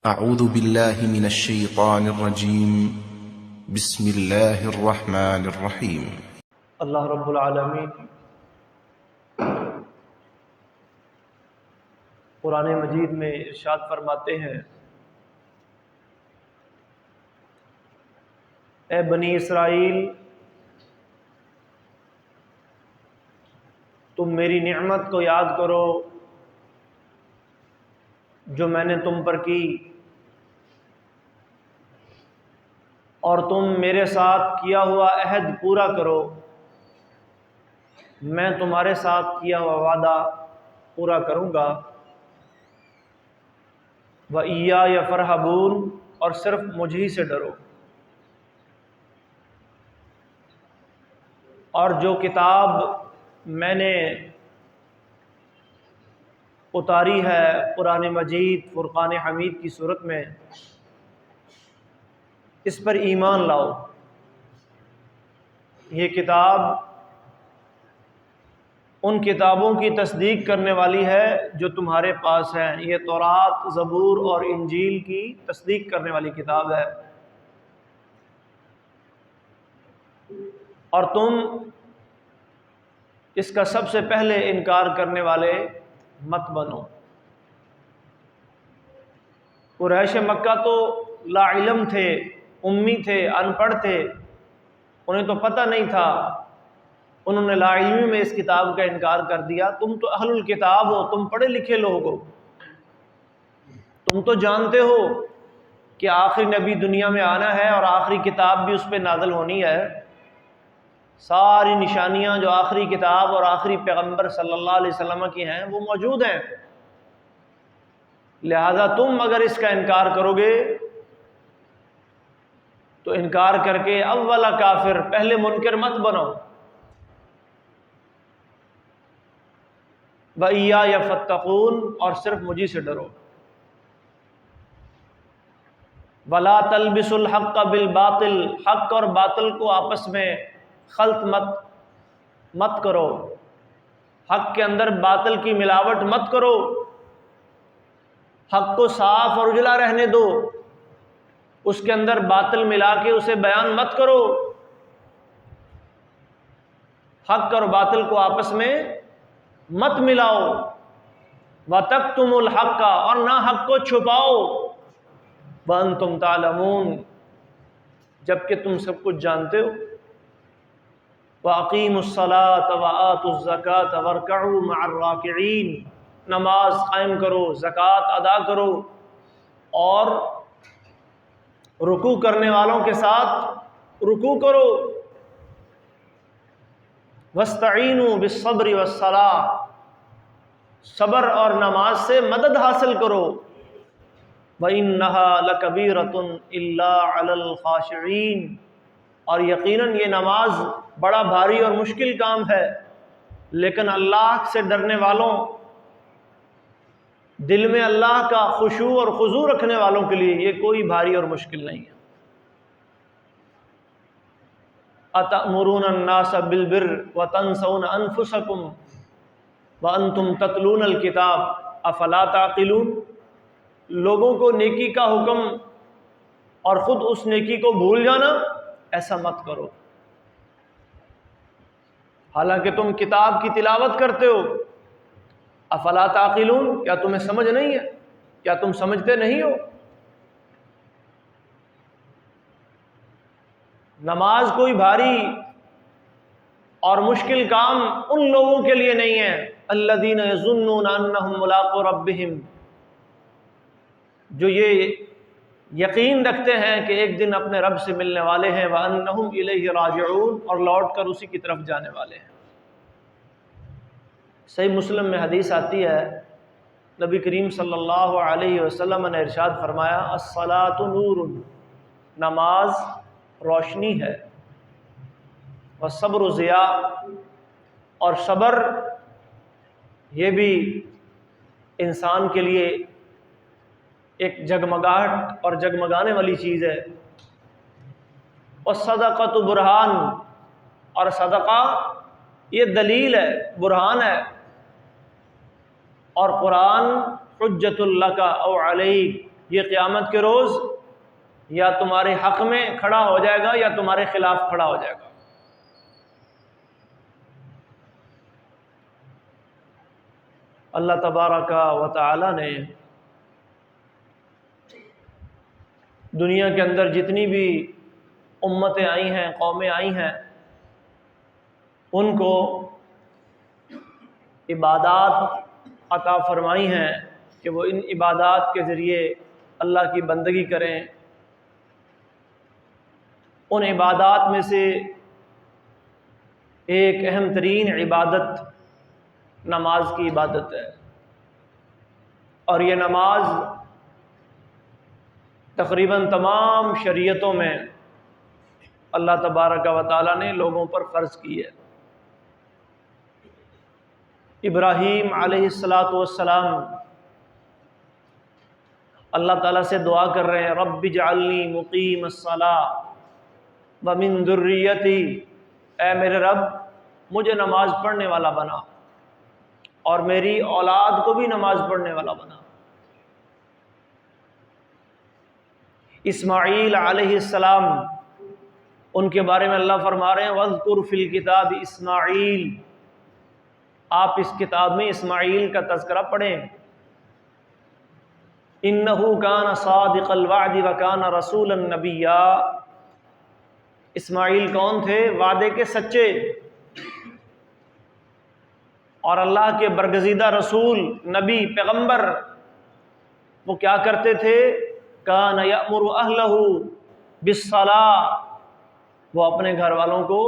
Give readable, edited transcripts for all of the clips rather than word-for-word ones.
أعوذ بالله من الشيطان الرجيم بسم الله الرحمن الرحيم اللہ رب العالمین قرآن مجید میں ارشاد فرماتے ہیں، اے بنی اسرائیل، تم میری نعمت کو یاد کرو جو میں نے تم پر کی، اور تم میرے ساتھ کیا ہوا عہد پورا کرو، میں تمہارے ساتھ کیا ہوا وعدہ پورا کروں گا۔ وَإِيَّايَ فَارْهَبُونِ، اور صرف مجھ ہی سے ڈرو۔ اور جو کتاب میں نے اتاری ہے قرآن مجید فرقان حمید کی صورت میں، اس پر ایمان لاؤ۔ یہ کتاب ان کتابوں کی تصدیق کرنے والی ہے جو تمہارے پاس ہیں۔ یہ تورات، زبور اور انجیل کی تصدیق کرنے والی کتاب ہے، اور تم اس کا سب سے پہلے انکار کرنے والے مت بنو۔ قریش مکہ تو لا علم تھے، امی تھے، ان پڑھ تھے، انہیں تو پتہ نہیں تھا، انہوں نے لا علمی میں اس کتاب کا انکار کر دیا۔ تم تو اہل الکتاب ہو، تم پڑھے لکھے لوگ ہو، تم تو جانتے ہو کہ آخری نبی دنیا میں آنا ہے اور آخری کتاب بھی اس پہ نازل ہونی ہے۔ ساری نشانیاں جو آخری کتاب اور آخری پیغمبر صلی اللہ علیہ وسلم کی ہیں وہ موجود ہیں، لہذا تم اگر اس کا انکار کرو گے تو انکار کر کے اولا کافر، پہلے منکر مت بنو۔ وَإِيَّايَ فَاتَّقُونِ، اور صرف مجھی سے ڈرو۔ وَلَا تَلْبِسُوا الْحَقَّ بِالْبَاطِلِ، حق اور باطل کو آپس میں خلط مت کرو، حق کے اندر باطل کی ملاوٹ مت کرو، حق کو صاف اور اجلا رہنے دو، اس کے اندر باطل ملا کے اسے بیان مت کرو۔ حق اور باطل کو آپس میں مت ملاؤ۔ وَتَكْتُمُوا الْحَقَّ، اور نہ حق کو چھپاؤ، وَأَنْتُمْ تَعْلَمُونَ، جبکہ تم سب کچھ جانتے ہو۔ وَأَقِيمُوا الصَّلَاةَ وَآتُوا الزَّكَاةَ وَارْكَعُوا مَعَ الرَّاكِعِينَ، نماز قائم کرو، زکوٰۃ ادا کرو، اور رکوع کرنے والوں کے ساتھ رکوع کرو۔ وَاسْتَعِينُوا بِالصَّبْرِ وَالصَّلَاةِ، صبر اور نماز سے مدد حاصل کرو۔ وَإِنَّهَا لَكَبِيرَةٌ إِلَّا عَلَى الْخَاشِعِينَ، اور یقیناً یہ نماز بڑا بھاری اور مشکل کام ہے، لیکن اللہ سے ڈرنے والوں، دل میں اللہ کا خشوع اور خضوع رکھنے والوں کے لیے یہ کوئی بھاری اور مشکل نہیں ہے۔ أَتَأْمُرُونَ النَّاسَ بِالْبِرِّ وَتَنْسَوْنَ أَنفُسَكُمْ وَأَنْتُمْ تَتْلُونَ الْكِتَابَ أَفَلَا تَعْقِلُونَ، لوگوں کو نیکی کا حکم اور خود اس نیکی کو بھول جانا، ایسا مت کرو، حالانکہ تم کتاب کی تلاوت کرتے ہو۔ افلا تعقلون، کیا تمہیں سمجھ نہیں ہے؟ کیا تم سمجھتے نہیں ہو؟ نماز کوئی بھاری اور مشکل کام ان لوگوں کے لیے نہیں ہے، الذین یظنون انہم ملاقو ربہم، جو یہ یقین رکھتے ہیں کہ ایک دن اپنے رب سے ملنے والے ہیں، وانہم الیہ راجعون، اور لوٹ کر اسی کی طرف جانے والے ہیں۔ صحیح مسلم میں حدیث آتی ہے، نبی کریم صلی اللہ علیہ وسلم نے ارشاد فرمایا، الصلاۃ نور، نماز روشنی ہے، والصبر ضیاء، اور صبر یہ بھی انسان کے لیے ایک جگمگاہٹ اور جگمگانے والی چیز ہے۔ والصدقۃ برہان، اور صدقہ یہ دلیل ہے، برہان ہے۔ اور قرآن حجت لک او علیک، یہ قیامت کے روز یا تمہارے حق میں کھڑا ہو جائے گا یا تمہارے خلاف کھڑا ہو جائے گا۔ اللہ تبارک و تعالی نے دنیا کے اندر جتنی بھی امتیں آئی ہیں، قومیں آئی ہیں، ان کو عبادات عطا فرمائی ہیں کہ وہ ان عبادات کے ذریعے اللہ کی بندگی کریں۔ ان عبادات میں سے ایک اہم ترین عبادت نماز کی عبادت ہے، اور یہ نماز تقریباً تمام شریعتوں میں اللہ تبارک و تعالیٰ نے لوگوں پر فرض کی ہے۔ ابراہیم علیہ السلام اللہ تعالیٰ سے دعا کر رہے ہیں، رب اجعلنی مقیم الصلاۃ ومن ذریتی، اے میرے رب مجھے نماز پڑھنے والا بنا اور میری اولاد کو بھی نماز پڑھنے والا بنا۔ اسماعیل علیہ السلام، ان کے بارے میں اللہ فرما رہے ہیں وَاذْكُرْ فِي الْكِتَابِ اسماعیل، آپ اس کتاب میں اسماعیل کا تذکرہ پڑھیں۔ إِنَّهُ كَانَ صَادِقَ الْوَعْدِ وَكَانَ رَسُولًا نَبِيًّا، اسماعیل کون تھے؟ وعدے کے سچے اور اللہ کے برگزیدہ رسول، نبی، پیغمبر۔ وہ کیا کرتے تھے؟ کان یأمر اہلہ بالصلاۃ، وہ اپنے گھر والوں کو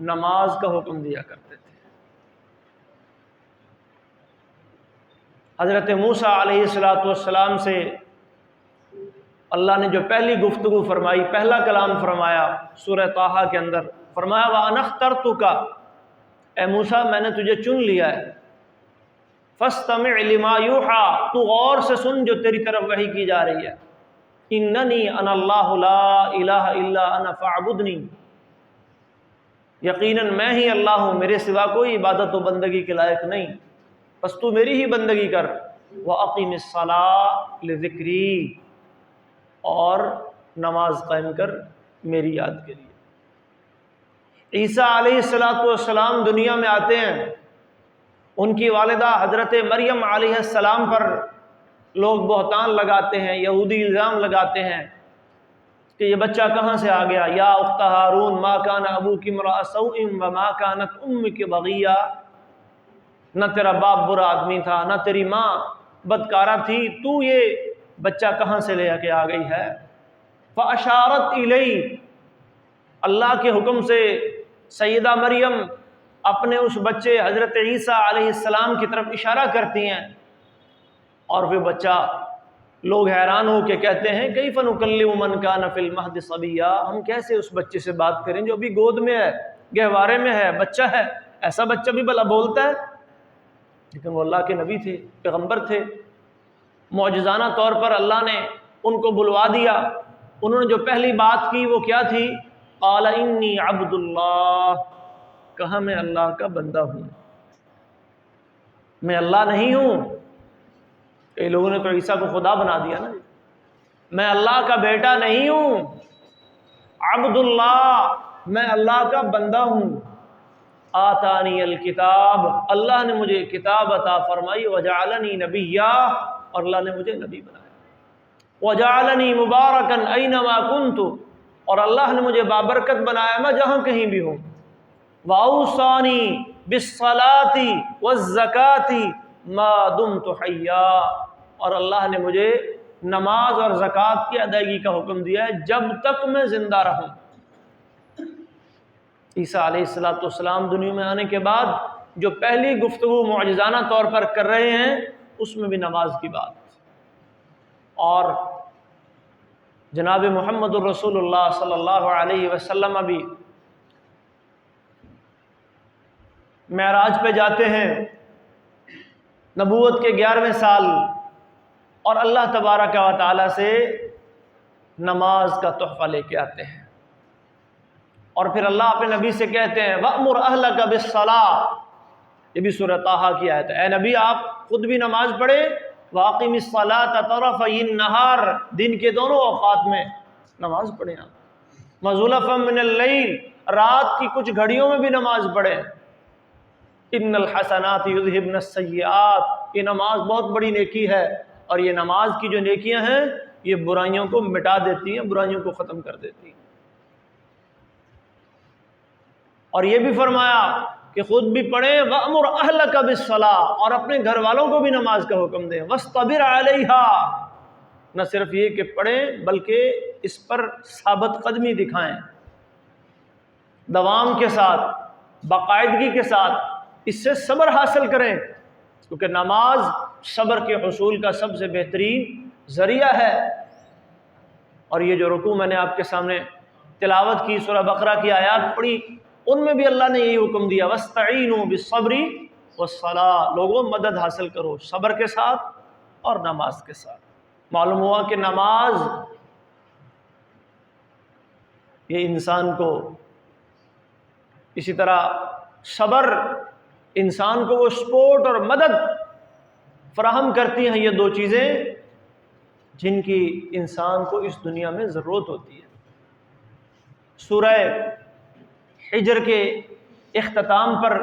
نماز کا حکم دیا کرتے تھے۔ حضرت موسیٰ علیہ السلام سے اللہ نے جو پہلی گفتگو فرمائی، پہلا کلام فرمایا سورہ طٰہٰ کے اندر، فرمایا وَأَنَا اخْتَرْتُكَ، اے موسیٰ میں نے تجھے چن لیا ہے، فَاسْتَمِعْ لِمَا يُوحَىٰ، تو غور سے سن جو تیری طرف وحی کی جا رہی ہے، اِنَّنِي أَنَا اللَّهُ لَا إِلَٰهَ إِلَّا أَنَا فَاعْبُدْنِي، یقیناً میں ہی اللہ ہوں، میرے سوا کوئی عبادت و بندگی کے لائق نہیں، بس تو میری ہی بندگی کر۔ وَأَقِمِ الصَّلَاةَ لِذِكْرِي، اور نماز قائم کر میری یاد کے لیے۔ عیسیٰ علیہ السلام دنیا میں آتے ہیں، ان کی والدہ حضرت مریم علیہ السلام پر لوگ بہتان لگاتے ہیں، یہودی الزام لگاتے ہیں کہ یہ بچہ کہاں سے آ گیا، یا اخت ہارون ما کان ابوک امرأ سوء وما کانت امک بغیہ، نہ تیرا باپ برا آدمی تھا، نہ تیری ماں بدکارہ تھی، تو یہ بچہ کہاں سے لے کے آ گئی ہے؟ فاشارت الیہ، اللہ کے حکم سے سیدہ مریم اپنے اس بچے حضرت عیسیٰ علیہ السلام کی طرف اشارہ کرتی ہیں، اور پھر بچہ، لوگ حیران ہو کے کہتے ہیں کیف نکلم من کان فی المہد صبیا، ہم کیسے اس بچے سے بات کریں جو ابھی گود میں ہے، گہوارے میں ہے، بچہ ہے، ایسا بچہ بھی بھلا بولتا ہے؟ لیکن وہ اللہ کے نبی تھے، پیغمبر تھے، معجزانہ طور پر اللہ نے ان کو بلوا دیا۔ انہوں نے جو پہلی بات کی وہ کیا تھی؟ قال انی عبد اللہ، کہا میں اللہ کا بندہ ہوں، میں اللہ نہیں ہوں۔ کئی لوگوں نے تو عیسیٰ کو خدا بنا دیا نا، میں اللہ کا بیٹا نہیں ہوں، عبد اللہ، میں اللہ کا بندہ ہوں۔ آتانی الکتاب، اللہ نے مجھے کتاب عطا فرمائی، وجعلنی نبیا، اور اللہ نے مجھے نبی بنایا، وجعلنی مبارکا اینما کنت، اور اللہ نے مجھے بابرکت بنایا میں جہاں کہیں بھی ہوں، واوصانی بالصلاۃ والزکاۃ ما دمت حیا، اور اللہ نے مجھے نماز اور زکوٰۃ کی ادائیگی کا حکم دیا ہے جب تک میں زندہ رہوں۔ عیسیٰ علیہ السلام دنیا میں آنے کے بعد جو پہلی گفتگو معجزانہ طور پر کر رہے ہیں اس میں بھی نماز کی بات، اور جناب محمد الرسول اللہ صلی اللہ علیہ وسلم ابھی معراج پہ جاتے ہیں نبوت کے 11ویں سال، اور اللہ تبارک و تعالی سے نماز کا تحفہ لے کے آتے ہیں، اور پھر اللہ اپنے نبی سے کہتے ہیں وَأْمُرْ أَهْلَكَ بِالصَّلَاةِ، یہ بھی سورہ طٰہٰ کی آیت ہے، اے نبی آپ خود بھی نماز پڑھیں واقم الصلاۃ طرفی النہار، دن کے دونوں اوقات میں نماز پڑھیں آپ، وزلفا من اللیل، رات کی کچھ گھڑیوں میں بھی نماز پڑھیں، ان الحسنات یذہبن السیئات، یہ نماز بہت بڑی نیکی ہے، اور یہ نماز کی جو نیکیاں ہیں یہ برائیوں کو مٹا دیتی ہیں، برائیوں کو ختم کر دیتی ہیں۔ اور یہ بھی فرمایا کہ خود بھی پڑھیں، وَأْمُرْ أَهْلَكَ بِالصَّلَاةِ، اور اپنے گھر والوں کو بھی نماز کا حکم دیں، وَاسْتَبِرْ عَلَيْهَا، نہ صرف یہ کہ پڑھیں بلکہ اس پر ثابت قدمی دکھائیں، دوام کے ساتھ، باقاعدگی کے ساتھ اس سے صبر حاصل کریں، کیونکہ نماز صبر کے حصول کا سب سے بہترین ذریعہ ہے۔ اور یہ جو رکوع میں نے آپ کے سامنے تلاوت کی، سورہ بقرہ کی آیات پڑھی، ان میں بھی اللہ نے یہی حکم دیا، وَاسْتَعِینُوا بِالصَّبْرِ وَالصَّلَاةِ، لوگوں مدد حاصل کرو صبر کے ساتھ اور نماز کے ساتھ۔ معلوم ہوا کہ نماز یہ انسان کو، اسی طرح صبر انسان کو وہ سپورٹ اور مدد فراہم کرتی ہیں، یہ دو چیزیں جن کی انسان کو اس دنیا میں ضرورت ہوتی ہے۔ سورہ حجر کے اختتام پر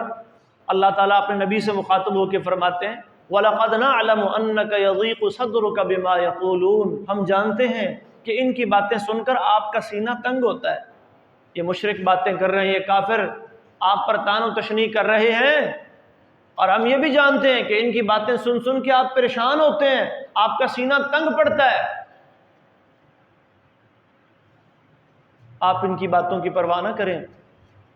اللہ تعالیٰ اپنے نبی سے مخاطب ہو کے فرماتے ہیں، وَلَقَدْ نَعْلَمُ أَنَّكَ يَضِيقُ صَدْرُكَ بِمَا يَقُولُونَ، ہم جانتے ہیں کہ ان کی باتیں سن کر آپ کا سینہ تنگ ہوتا ہے، یہ مشرک باتیں کر رہے ہیں، یہ کافر آپ پر طعن و تشنیع کر رہے ہیں، اور ہم یہ بھی جانتے ہیں کہ ان کی باتیں سن سن کے آپ پریشان ہوتے ہیں، آپ کا سینہ تنگ پڑتا ہے، آپ ان کی باتوں کی پرواہ نہ کریں،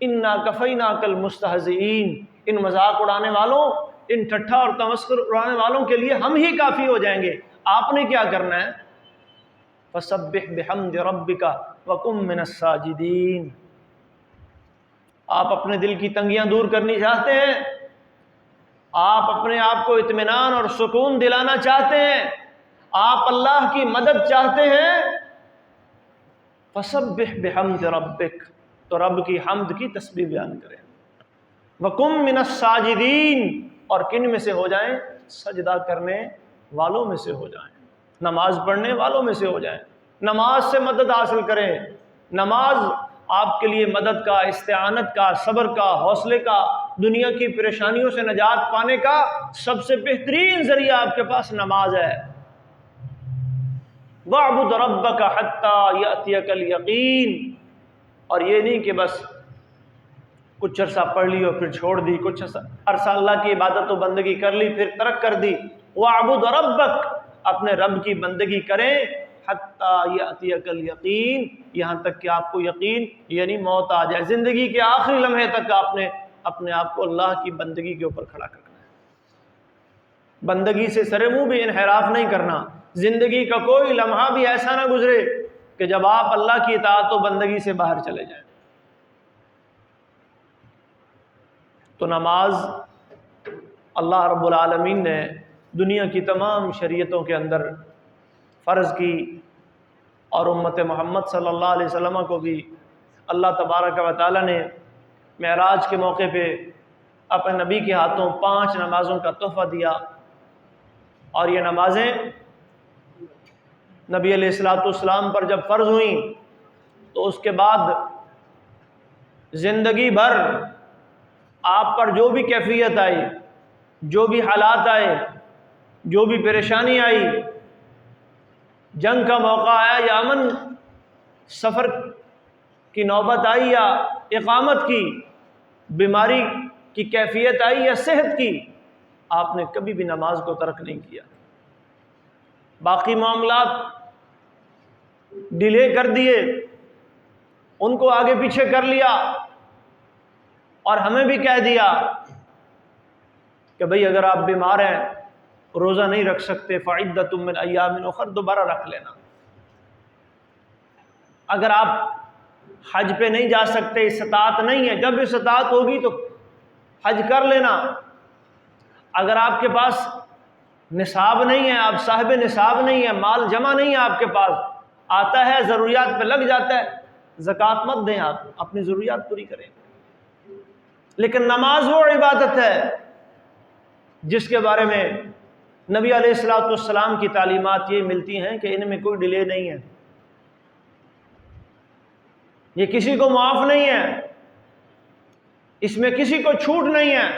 اِنَّا كَفَيْنَاكَ الْمُسْتَهْزِئِينَ، ان مذاق اڑانے والوں، ان ٹھٹھا اور تمسخر اڑانے والوں کے لیے ہم ہی کافی ہو جائیں گے، آپ نے کیا کرنا ہے، فَسَبِّحْ بِحَمْدِ رَبِّكَ وَكُن مِّنَ السَّاجِدِينَ۔ آپ اپنے دل کی تنگیاں دور کرنی چاہتے ہیں، آپ اپنے آپ کو اطمینان اور سکون دلانا چاہتے ہیں، آپ اللہ کی مدد چاہتے ہیں، فَسَبِّحْ بِحَمْدِ رَبِّكَ، تو رب کی حمد کی تسبیح بیان کریں، وَكُن مِّنَ السَّاجِدِينَ، اور کن میں سے ہو جائیں، سجدہ کرنے والوں میں سے ہو جائیں، نماز پڑھنے والوں میں سے ہو جائیں، نماز سے مدد حاصل کریں، نماز آپ کے لیے مدد کا، استعانت کا، صبر کا، حوصلے کا، دنیا کی پریشانیوں سے نجات پانے کا سب سے بہترین ذریعہ آپ کے پاس نماز ہے۔ وَاعْبُدْ رَبَّكَ حَتَّى يَأْتِيَكَ الْيَقِينُ، اور یہ نہیں کہ بس کچھ عرصہ پڑھ لی اور پھر چھوڑ دی، کچھ عرصہ اللہ کی عبادت و بندگی کر لی پھر ترک کر دی، وَاعْبُدْ رَبَّكَ، اپنے رب کی بندگی کریں، حَتَّى يَأْتِيَكَ الْيَقِينُ، یہاں تک کہ آپ کو یقین یعنی موت آ جائے، زندگی کے آخری لمحے تک آپ نے اپنے آپ کو اللہ کی بندگی کے اوپر کھڑا کرنا ہے، بندگی سے سرے منہ بھی انحراف نہیں کرنا، زندگی کا کوئی لمحہ بھی ایسا نہ گزرے کہ جب آپ اللہ کی اطاعت و بندگی سے باہر چلے جائیں۔ تو نماز اللہ رب العالمین نے دنیا کی تمام شریعتوں کے اندر فرض کی، اور امت محمد صلی اللہ علیہ وسلم کو بھی اللہ تبارک و تعالی نے معراج کے موقع پہ اپنے نبی کے ہاتھوں 5 نمازوں کا تحفہ دیا، اور یہ نمازیں نبی علیہ السلام پر جب فرض ہوئیں تو اس کے بعد زندگی بھر آپ پر جو بھی کیفیت آئی، جو بھی حالات آئے، جو بھی پریشانی آئی، جنگ کا موقع آیا یا امن سفر کی نوبت آئی یا اقامت کی، بیماری کی کیفیت آئی یا صحت کی، آپ نے کبھی بھی نماز کو ترک نہیں کیا، باقی معاملات ڈیلے کر دیے، ان کو آگے پیچھے کر لیا، اور ہمیں بھی کہہ دیا کہ بھئی اگر آپ بیمار ہیں، روزہ نہیں رکھ سکتے، فَعِدَّةٌ مِّنْ أَيَّامٍ أُخَرَ، دوبارہ رکھ لینا، اگر آپ حج پہ نہیں جا سکتے، استطاعت نہیں ہے، جب استطاعت ہوگی تو حج کر لینا، اگر آپ کے پاس نصاب نہیں ہے، آپ صاحب نصاب نہیں ہے، مال جمع نہیں ہے آپ کے پاس، آتا ہے ضروریات پہ لگ جاتا ہے، زکوٰۃ مت دیں، آپ اپنی ضروریات پوری کریں، لیکن نماز وہ عبادت ہے جس کے بارے میں نبی علیہ الصلوۃ والسلام کی تعلیمات یہ ملتی ہیں کہ ان میں کوئی ڈیلے نہیں ہے، یہ کسی کو معاف نہیں ہے، اس میں کسی کو چھوٹ نہیں ہے۔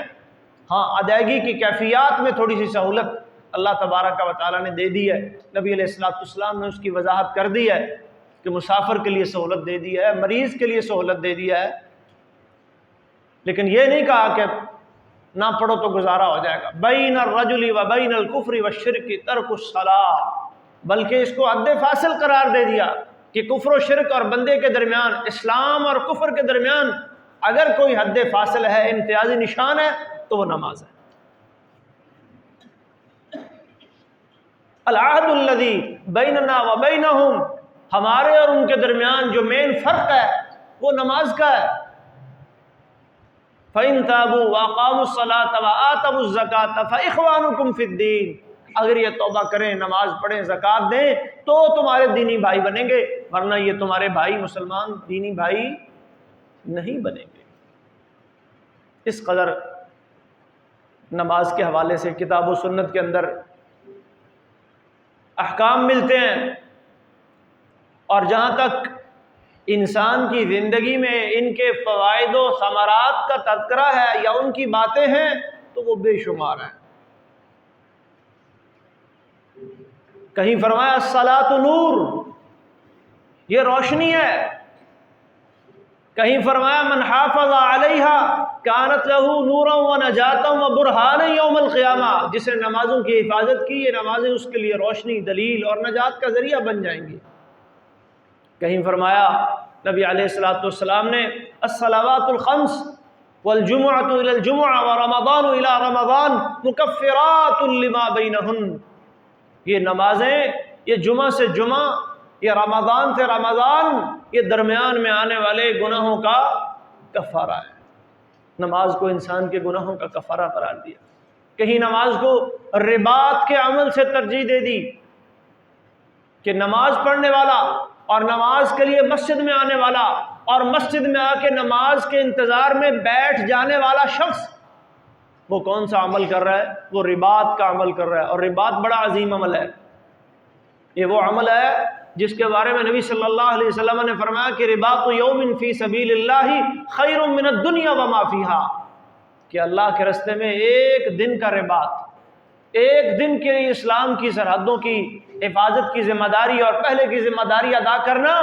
ہاں، ادائیگی کی کیفیات میں تھوڑی سی سہولت اللہ تبارک و تعالیٰ نے دے دی ہے، نبی علیہ الصلوۃ والسلام نے اس کی وضاحت کر دی ہے کہ مسافر کے لیے سہولت دے دی ہے، مریض کے لیے سہولت دے دی ہے، لیکن یہ نہیں کہا کہ نہ پڑھو تو گزارا ہو جائے گا۔ بین الرجل و بین الکفر والشرک ترک الصلاۃ، بلکہ اس کو حد فاصل قرار دے دیا کہ کفر و شرک اور بندے کے درمیان، اسلام اور کفر کے درمیان اگر کوئی حد فاصل ہے، امتیازی نشان ہے، تو وہ نماز ہے۔ العہد الذی بیننا و بینہم، ہمارے اور ان کے درمیان جو مین فرق ہے وہ نماز کا ہے۔ فَإِن تَابُوا وَأَقَامُوا الصَّلَاةَ وَآتَوُا الزَّكَاةَ فَإِخْوَانُكُمْ فِي الدِّينِ، اگر یہ توبہ کریں، نماز پڑھیں، زکوٰۃ دیں تو تمہارے دینی بھائی بنیں گے، ورنہ یہ تمہارے بھائی مسلمان دینی بھائی نہیں بنیں گے۔ اس قدر نماز کے حوالے سے کتاب و سنت کے اندر احکام ملتے ہیں، اور جہاں تک انسان کی زندگی میں ان کے فوائد و ثمرات کا تذکرہ ہے یا ان کی باتیں ہیں تو وہ بے شمار ہیں۔ کہیں فرمایا الصلاۃ نور، یہ روشنی ہے، کہیں فرمایا من حافظ علیہا کانت لہ نورا و نجاتا و برہانا یوم القیامہ، جس نے نمازوں کی حفاظت کی، یہ نمازیں اس کے لیے روشنی، دلیل اور نجات کا ذریعہ بن جائیں گی۔ کہیں فرمایا نبی علیہ الصلوۃ والسلام نے الصلوات الخمس والجمعۃ الی الجمعہ ورمضان الی رمضان مکفرات لما بینہن، یہ نمازیں، یہ جمعہ سے جمعہ، یہ رمضان سے رمضان، یہ درمیان میں آنے والے گناہوں کا کفارہ ہے۔ نماز کو انسان کے گناہوں کا کفارہ قرار دیا۔ کہیں نماز کو رباط کے عمل سے ترجیح دے دی کہ نماز پڑھنے والا اور نماز کے لیے مسجد میں آنے والا اور مسجد میں آ کے نماز کے انتظار میں بیٹھ جانے والا شخص، وہ کون سا عمل کر رہا ہے؟ وہ رباط کا عمل کر رہا ہے، اور رباط بڑا عظیم عمل ہے۔ یہ وہ عمل ہے جس کے بارے میں نبی صلی اللہ علیہ وسلم نے فرمایا کہ رباط یوم فی سبیل اللہ خیر من الدنیا وما فیہا، کہ اللہ کے راستے میں ایک دن کا رباط، ایک دن کے لیے اسلام کی سرحدوں کی حفاظت کی ذمہ داری اور پہلے کی ذمہ داری ادا کرنا،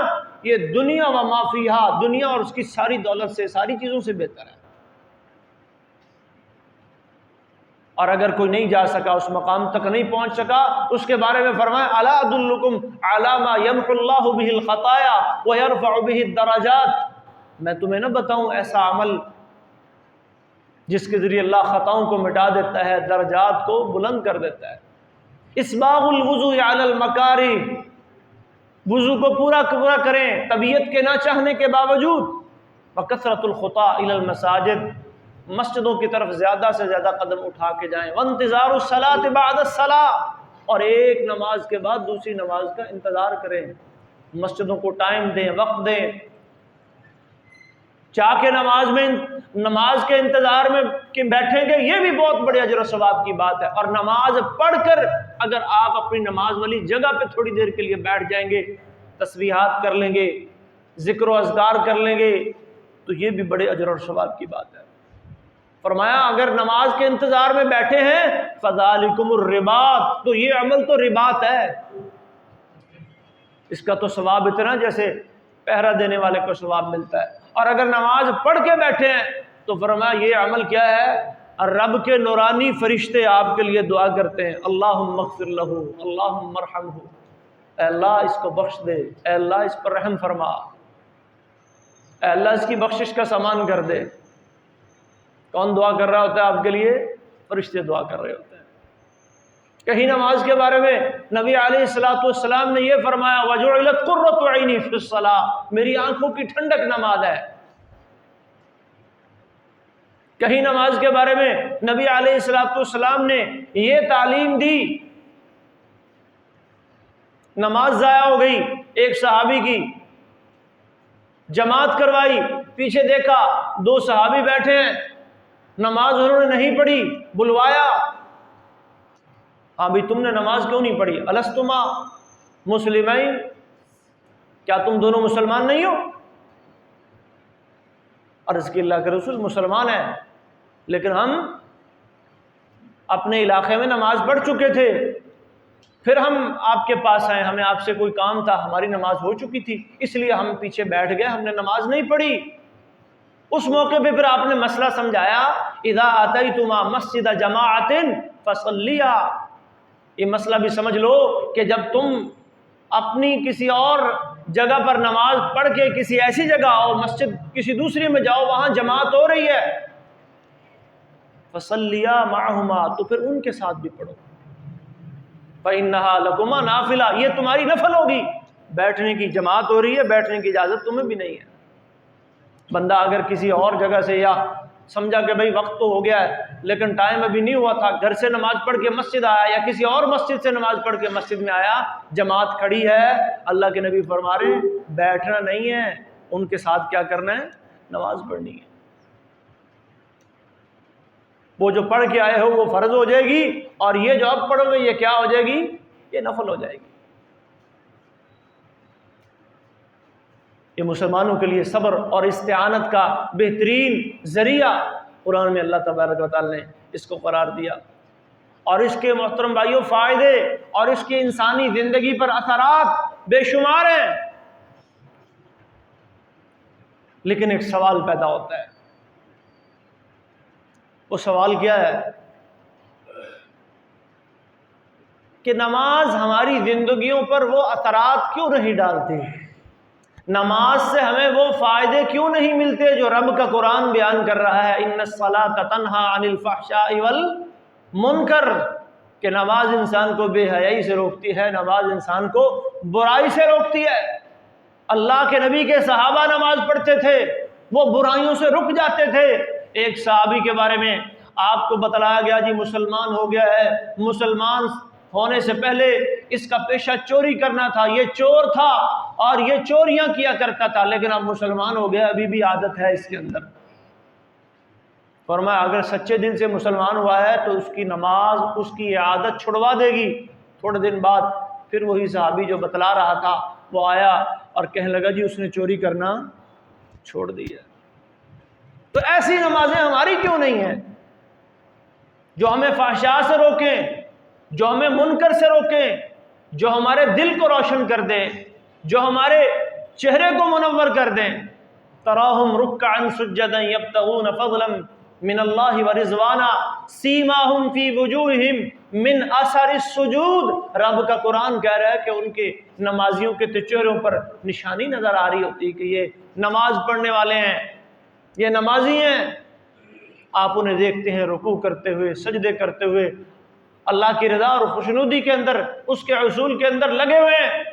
یہ دنیا وما فیہا، دنیا اور اس کی ساری دولت سے، ساری چیزوں سے بہتر ہے۔ اور اگر کوئی نہیں جا سکا، اس مقام تک نہیں پہنچ سکا، اس کے بارے میں فرمایا الا ادلکم علی ما یمحو اللہ بہ الخطایا ویرفع بہ الدرجات، میں تمہیں نہ بتاؤں ایسا عمل جس کے ذریعے اللہ خطاؤں کو مٹا دیتا ہے، درجات کو بلند کر دیتا ہے۔ اسباغ الوضوء علی المکارہ، وضو کو پورا کریں طبیعت کے نہ چاہنے کے باوجود، وکثرۃ الخطا الی المساجد، مسجدوں کی طرف زیادہ سے زیادہ قدم اٹھا کے جائیں، وانتظار الصلاۃ بعد الصلاۃ، اور ایک نماز کے بعد دوسری نماز کا انتظار کریں، مسجدوں کو ٹائم دیں، وقت دیں، چاہ کے نماز کے انتظار میں کہ بیٹھیں گے، یہ بھی بہت بڑے اجر و ثواب کی بات ہے۔ اور نماز پڑھ کر اگر آپ اپنی نماز والی جگہ پہ تھوڑی دیر کے لیے بیٹھ جائیں گے، تسبیحات کر لیں گے، ذکر و اذکار کر لیں گے، تو یہ بھی بڑے اجر و ثواب کی بات ہے۔ فرمایا اگر نماز کے انتظار میں بیٹھے ہیں فذالکم الرباط، تو یہ عمل تو رباط ہے، اس کا تو ثواب اتنا جیسے پہرا دینے والے کو ثواب ملتا ہے۔ اور اگر نماز پڑھ کے بیٹھے ہیں تو فرمایا یہ عمل کیا ہے؟ رب کے نورانی فرشتے آپ کے لیے دعا کرتے ہیں، اللہم اغفر لہ، اللہم ارحمہ، اے اللہ اس کو بخش دے، اے اللہ اس پر رحم فرما، اے اللہ اس کی بخشش کا سامان کر دے۔ کون دعا کر رہا ہوتا ہے آپ کے لیے؟ فرشتے دعا کر رہے ہوتے ہیں۔ کہیں نماز کے بارے میں نبی علیہ الصلوۃ والسلام نے یہ فرمایا وجعلت قرۃ عینی فی الصلاۃ، میری آنکھوں کی ٹھنڈک نماز ہے۔ کہیں نماز کے بارے میں نبی علیہ الصلوۃ والسلام نے یہ تعلیم دی، نماز ضائع ہو گئی ایک صحابی کی، جماعت کروائی، پیچھے دیکھا 2 صحابی بیٹھے ہیں، نماز انہوں نے نہیں پڑھی، بلوایا، ہاں بھی تم نے نماز کیوں نہیں پڑھی؟ الستما مسلمین، کیا تم دونوں مسلمان نہیں ہو؟ عرض کی اللہ کے رسول مسلمان ہیں، لیکن ہم اپنے علاقے میں نماز پڑھ چکے تھے، پھر ہم آپ کے پاس آئے، ہمیں آپ سے کوئی کام تھا، ہماری نماز ہو چکی تھی، اس لیے ہم پیچھے بیٹھ گئے، ہم نے نماز نہیں پڑھی۔ اس موقع پہ پھر آپ نے مسئلہ سمجھایا، اذا اتیتما مسجد جماعت فصلیا، یہ مسئلہ بھی سمجھ لو کہ جب تم اپنی کسی اور جگہ پر نماز پڑھ کے کسی ایسی جگہ آؤ، مسجد کسی دوسری میں جاؤ، وہاں جماعت ہو رہی ہے، فصلیا معہما، تو پھر ان کے ساتھ بھی پڑھو، فإنها لکما نافلہ، یہ تمہاری نفل ہوگی، بیٹھنے کی جماعت ہو رہی ہے، بیٹھنے کی اجازت تمہیں بھی نہیں ہے۔ بندہ اگر کسی اور جگہ سے یا سمجھا کہ بھئی وقت تو ہو گیا ہے لیکن ٹائم ابھی نہیں ہوا تھا، گھر سے نماز پڑھ کے مسجد آیا یا کسی اور مسجد سے نماز پڑھ کے مسجد میں آیا، جماعت کھڑی ہے، اللہ کے نبی فرما رہے ہیں بیٹھنا نہیں ہے، ان کے ساتھ کیا کرنا ہے؟ نماز پڑھنی ہے۔ وہ جو پڑھ کے آئے ہو وہ فرض ہو جائے گی، اور یہ جو اب پڑھو گے یہ کیا ہو جائے گی؟ یہ نفل ہو جائے گی۔ یہ مسلمانوں کے لیے صبر اور استعانت کا بہترین ذریعہ قرآن میں اللہ تبارک و تعالی نے اس کو قرار دیا، اور اس کے محترم بھائیوں فائدے اور اس کے انسانی زندگی پر اثرات بے شمار ہیں۔ لیکن ایک سوال پیدا ہوتا ہے، وہ سوال کیا ہے کہ نماز ہماری زندگیوں پر وہ اثرات کیوں نہیں ڈالتی؟ نماز سے ہمیں وہ فائدے کیوں نہیں ملتے جو رب کا قرآن بیان کر رہا ہے، ان الصلاۃ تنہی عن الفحشاء والمنکر، کہ نماز انسان کو بے حیائی سے روکتی ہے، نماز انسان کو برائی سے روکتی ہے۔ اللہ کے نبی کے صحابہ نماز پڑھتے تھے، وہ برائیوں سے رک جاتے تھے۔ ایک صحابی کے بارے میں آپ کو بتلایا گیا جی مسلمان ہو گیا ہے، مسلمان ہونے سے پہلے اس کا پیشہ چوری کرنا تھا، یہ چور تھا اور یہ چوریاں کیا کرتا تھا، لیکن اب مسلمان ہو گیا، ابھی بھی عادت ہے اس کے اندر۔ فرمایا اگر سچے دل سے مسلمان ہوا ہے تو اس کی نماز اس کی عادت چھڑوا دے گی۔ تھوڑے دن بعد پھر وہی صحابی جو بتلا رہا تھا وہ آیا اور کہنے لگا جی اس نے چوری کرنا چھوڑ دیا۔ تو ایسی نمازیں ہماری کیوں نہیں ہیں جو ہمیں فحشاء سے روکیں، جو ہمیں منکر سے روکیں، جو ہمارے دل کو روشن کر دیں، جو ہمارے چہرے کو منور کر دیں؟ تراہم رکعا سجدا یبتغون فضلا من اللہ ورضوانا سیماہم فی وجوہہم من اثر السجود، رب کا قرآن کہہ رہا ہے کہ ان کے نمازیوں کے چہروں پر نشانی نظر آ رہی ہوتی ہے کہ یہ نماز پڑھنے والے ہیں، یہ نمازی ہیں۔ آپ انہیں دیکھتے ہیں رکوع کرتے ہوئے، سجدے کرتے ہوئے، اللہ کی رضا اور خوشنودی کے اندر، اس کے حصول کے اندر لگے ہوئے ہیں۔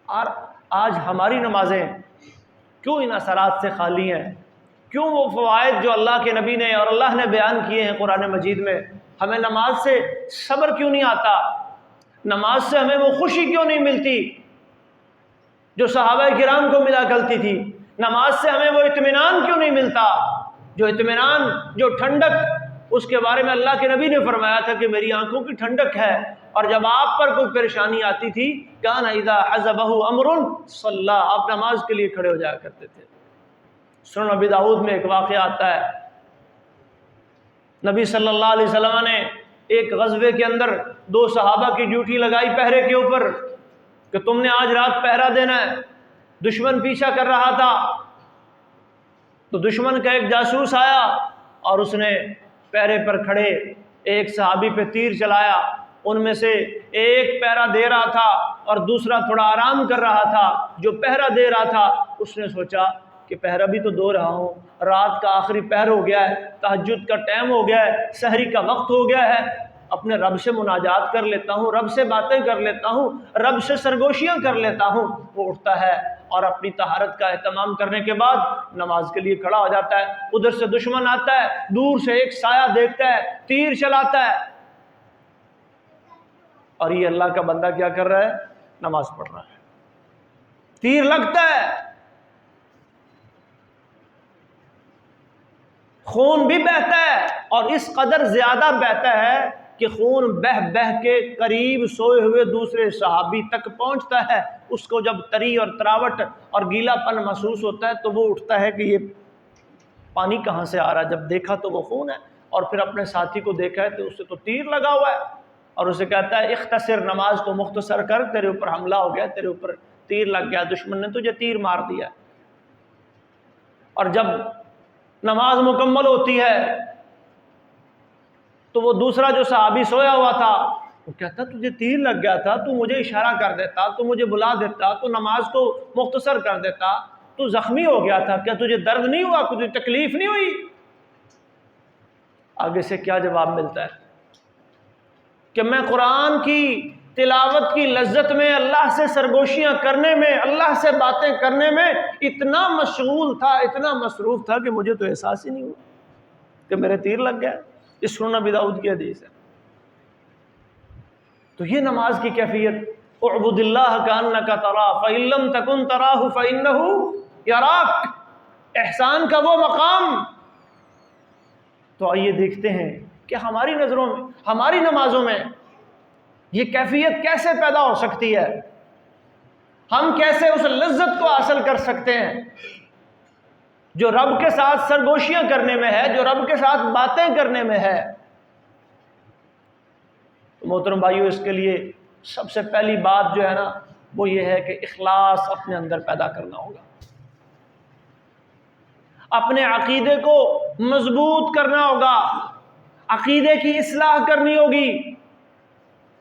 اور آج ہماری نمازیں کیوں ان اثرات سے خالی ہیں؟ کیوں وہ فوائد جو اللہ کے نبی نے اور اللہ نے بیان کیے ہیں قرآن مجید میں، ہمیں نماز سے صبر کیوں نہیں آتا؟ نماز سے ہمیں وہ خوشی کیوں نہیں ملتی جو صحابہ کرام کو ملا کرتی تھی؟ نماز سے ہمیں وہ اطمینان کیوں نہیں ملتا جو اطمینان، جو ٹھنڈک اس کے بارے میں اللہ کے نبی نے فرمایا تھا کہ میری آنکھوں کی ٹھنڈک ہے؟ اور جب آپ پر کوئی پریشانی آتی تھی کان اذا حزبہ امر صلی، آپ نماز کے لیے کھڑے ہو جایا کرتے تھے۔ سنن ابی داؤد میں ایک واقعہ آتا ہے، نبی صلی اللہ علیہ وسلم نے ایک غزوے کے اندر دو صحابہ کی ڈیوٹی لگائی پہرے کے اوپر کہ تم نے آج رات پہرا دینا ہے۔ دشمن پیچھا کر رہا تھا تو دشمن کا ایک جاسوس آیا اور اس نے پہرے پر کھڑے ایک صحابی پہ تیر چلایا۔ ان میں سے ایک پہرا دے رہا تھا اور دوسرا تھوڑا آرام کر رہا تھا۔ جو پہرا دے رہا تھا اس نے سوچا کہ پہرا بھی تو دو رہا ہوں، رات کا آخری پہر ہو گیا ہے، تہجد کا ٹائم ہو گیا ہے، سحری کا وقت ہو گیا ہے، اپنے رب سے مناجات کر لیتا ہوں، رب سے باتیں کر لیتا ہوں، رب سے سرگوشیاں کر لیتا ہوں۔ وہ اٹھتا ہے اور اپنی طہارت کا اہتمام کرنے کے بعد نماز کے لیے کھڑا ہو جاتا ہے۔ ادھر سے دشمن آتا ہے، دور سے ایک سایہ دیکھتا ہے، تیر چلاتا ہے، اور یہ اللہ کا بندہ کیا کر رہا ہے؟ نماز پڑھ رہا ہے۔ تیر لگتا ہے، خون بھی بہتا ہے، اور اس قدر زیادہ بہتا ہے کہ خون بہہ بہہ کے قریب سوئے ہوئے دوسرے صحابی تک پہنچتا ہے. اس کو جب تری اور تراوٹ اور گیلا پن محسوس ہوتا ہے تو وہ اٹھتا ہے کہ یہ پانی کہاں سے آ رہا ہے. جب دیکھا تو وہ خون ہے، اور پھر اپنے ساتھی کو دیکھا ہے تو اسے تو تیر لگا ہوا ہے، اور اسے کہتا ہے اختصر، نماز کو مختصر کر، تیرے اوپر حملہ ہو گیا، تیرے اوپر تیر لگ گیا، دشمن نے تجھے تیر مار دیا. اور جب نماز مکمل ہوتی ہے تو وہ دوسرا جو صحابی سویا ہوا تھا وہ کہتا تجھے تیر لگ گیا تھا، تو مجھے اشارہ کر دیتا، تو مجھے بلا دیتا، تو نماز کو مختصر کر دیتا، تو زخمی ہو گیا تھا، کیا تجھے درد نہیں ہوا، تجھے تکلیف نہیں ہوئی؟ آگے سے کیا جواب ملتا ہے کہ میں قرآن کی تلاوت کی لذت میں، اللہ سے سرگوشیاں کرنے میں، اللہ سے باتیں کرنے میں اتنا مشغول تھا، اتنا مصروف تھا کہ مجھے تو احساس ہی نہیں ہوا کہ میرے تیر لگ گیا. اس سنن ابی داؤد کی حدیث ہے. تو یہ نماز کی کیفیت، اعبد اللہ کانک تراہ فإن لم تکن تراہ فإنہ یراک، احسان کا وہ مقام. تو آئیے دیکھتے ہیں کہ ہماری نظروں میں، ہماری نمازوں میں یہ کیفیت کیسے پیدا ہو سکتی ہے، ہم کیسے اس لذت کو حاصل کر سکتے ہیں جو رب کے ساتھ سرگوشیاں کرنے میں ہے، جو رب کے ساتھ باتیں کرنے میں ہے. تو محترم بھائیو، اس کے لیے سب سے پہلی بات جو ہے نا وہ یہ ہے کہ اخلاص اپنے اندر پیدا کرنا ہوگا، اپنے عقیدے کو مضبوط کرنا ہوگا، عقیدے کی اصلاح کرنی ہوگی،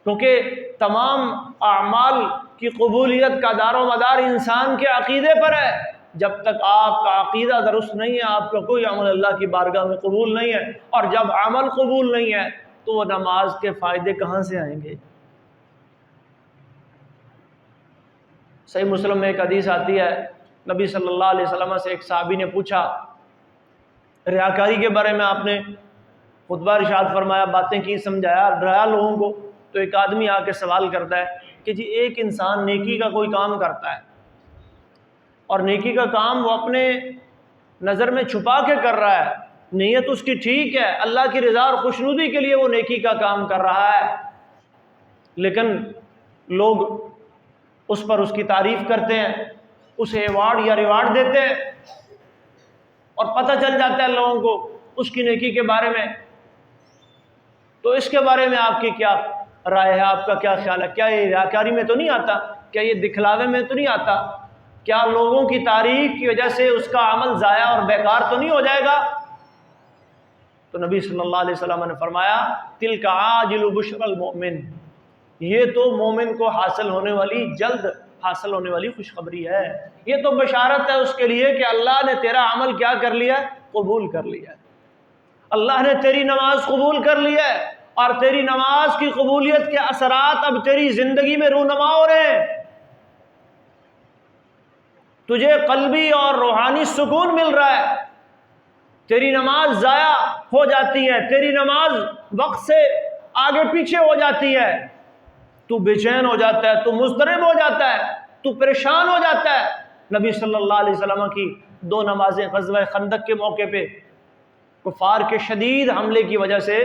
کیونکہ تمام اعمال کی قبولیت کا دار و مدار انسان کے عقیدے پر ہے. جب تک آپ کا عقیدہ درست نہیں ہے آپ کا کوئی عمل اللہ کی بارگاہ میں قبول نہیں ہے، اور جب عمل قبول نہیں ہے تو وہ نماز کے فائدے کہاں سے آئیں گے؟ صحیح مسلم میں ایک حدیث آتی ہے، نبی صلی اللہ علیہ وسلم سے ایک صحابی نے پوچھا ریاکاری کے بارے میں، آپ نے خطبہ ارشاد فرمایا، باتیں کی، سمجھایا، ڈرایا لوگوں کو. تو ایک آدمی آ کے سوال کرتا ہے کہ جی ایک انسان نیکی کا کوئی کام کرتا ہے، اور نیکی کا کام وہ اپنے نظر میں چھپا کے کر رہا ہے، نیت اس کی ٹھیک ہے، اللہ کی رضا اور خوشنودی کے لیے وہ نیکی کا کام کر رہا ہے، لیکن لوگ اس پر اس کی تعریف کرتے ہیں، اسے ایوارڈ یا ریوارڈ دیتے ہیں، اور پتہ چل جاتا ہے لوگوں کو اس کی نیکی کے بارے میں. تو اس کے بارے میں آپ کی کیا رائے ہے، آپ کا کیا خیال ہے؟ کیا یہ ریاکاری میں تو نہیں آتا؟ کیا یہ دکھلاوے میں تو نہیں آتا؟ کیا لوگوں کی تعریف کی وجہ سے اس کا عمل ضائع اور بیکار تو نہیں ہو جائے گا؟ تو نبی صلی اللہ علیہ وسلم نے فرمایا تلک عاجل بشر المؤمن، یہ تو مومن کو حاصل ہونے والی، جلد حاصل ہونے والی خوشخبری ہے، یہ تو بشارت ہے اس کے لیے کہ اللہ نے تیرا عمل کیا کر لیا؟ قبول کر لیا. اللہ نے تیری نماز قبول کر لی ہے، اور تیری نماز کی قبولیت کے اثرات اب تیری زندگی میں رونما ہو رہے ہیں. تجھے قلبی اور روحانی سکون مل رہا ہے. تیری نماز ضائع ہو جاتی ہے، تیری نماز وقت سے آگے پیچھے ہو جاتی ہے، تو بے چین ہو جاتا ہے، تو مضطرب ہو جاتا ہے، تو پریشان ہو جاتا ہے. نبی صلی اللہ علیہ وسلم کی 2 نمازیں غزوہ خندق کے موقع پہ کفار کے شدید حملے کی وجہ سے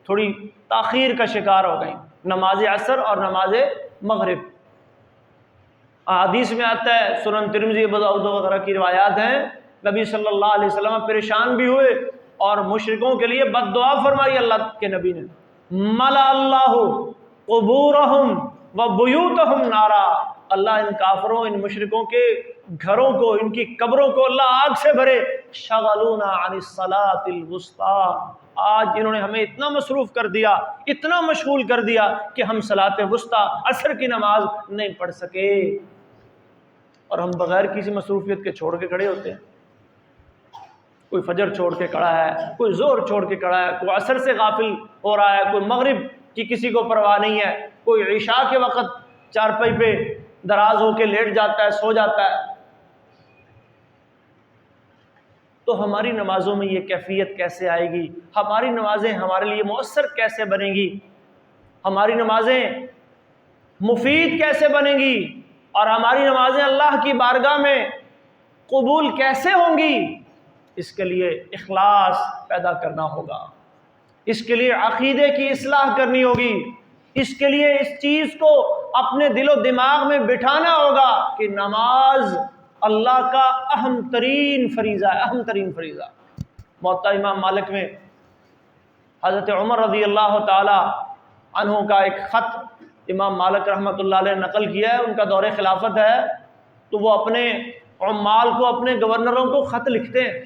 تھوڑی تاخیر کا شکار ہو گئیں، نماز عصر اور نماز مغرب. احادیث میں آتا ہے، سنن ترمذی، ابو داؤد وغیرہ کی روایات ہیں، نبی صلی اللہ علیہ وسلم پریشان بھی ہوئے اور مشرکوں کے لیے بد دعا فرمائی اللہ کے نبی نے، ملا اللہ قبورہم و بیوتہم نارا، اللہ ان کافروں، ان مشرکوں کے گھروں کو، ان کی قبروں کو اللہ آگ سے بھرے. شغلونا عن الصلاۃ الوسطی، آج انہوں نے ہمیں اتنا مصروف کر دیا، اتنا مشغول کر دیا کہ ہم صلاۃ وسطی، عصر کی نماز نہیں پڑھ سکے. اور ہم بغیر کسی مصروفیت کے چھوڑ کے کھڑے ہوتے ہیں. کوئی فجر چھوڑ کے کھڑا ہے، کوئی ظہر چھوڑ کے کھڑا ہے، کوئی عصر سے غافل ہو رہا ہے، کوئی مغرب کی کسی کو پرواہ نہیں ہے، کوئی عشاء کے وقت چارپائی پہ دراز ہو کے لیٹ جاتا ہے، سو جاتا ہے. تو ہماری نمازوں میں یہ کیفیت کیسے آئے گی؟ ہماری نمازیں ہمارے لیے مؤثر کیسے بنیں گی؟ ہماری نمازیں مفید کیسے بنیں گی؟ اور ہماری نمازیں اللہ کی بارگاہ میں قبول کیسے ہوں گی؟ اس کے لیے اخلاص پیدا کرنا ہوگا. اس کے لیے عقیدے کی اصلاح کرنی ہوگی، اس کے لیے اس چیز کو اپنے دل و دماغ میں بٹھانا ہوگا کہ نماز اللہ کا اہم ترین فریضہ ہے، اہم ترین فریضہ۔ موطا امام مالک میں حضرت عمر رضی اللہ تعالی عنہ کا ایک خط امام مالک رحمۃ اللہ علیہ نے نقل کیا ہے، ان کا دور خلافت ہے، تو وہ اپنے عمال کو، اپنے گورنروں کو خط لکھتے ہیں۔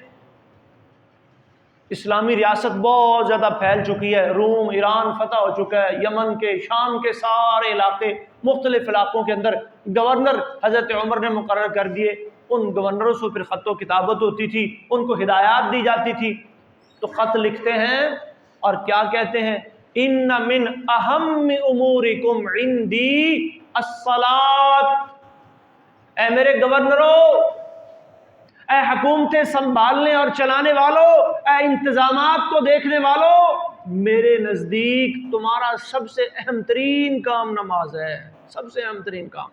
اسلامی ریاست بہت زیادہ پھیل چکی ہے، روم، ایران فتح ہو چکا ہے، یمن کے، شام کے سارے علاقے، مختلف علاقوں کے اندر گورنر حضرت عمر نے مقرر کر دیے، ان گورنروں سے پھر خط و کتابت ہوتی تھی، ان کو ہدایات دی جاتی تھی۔ تو خط لکھتے ہیں اور کیا کہتے ہیں؟ ان من اہم امورکم عندی الصلاۃ، اے میرے گورنروں، اے حکومتیں سنبھالنے اور چلانے والوں، اے انتظامات کو دیکھنے والوں، میرے نزدیک تمہارا سب سے اہم ترین کام نماز ہے، سب سے اہم ترین کام۔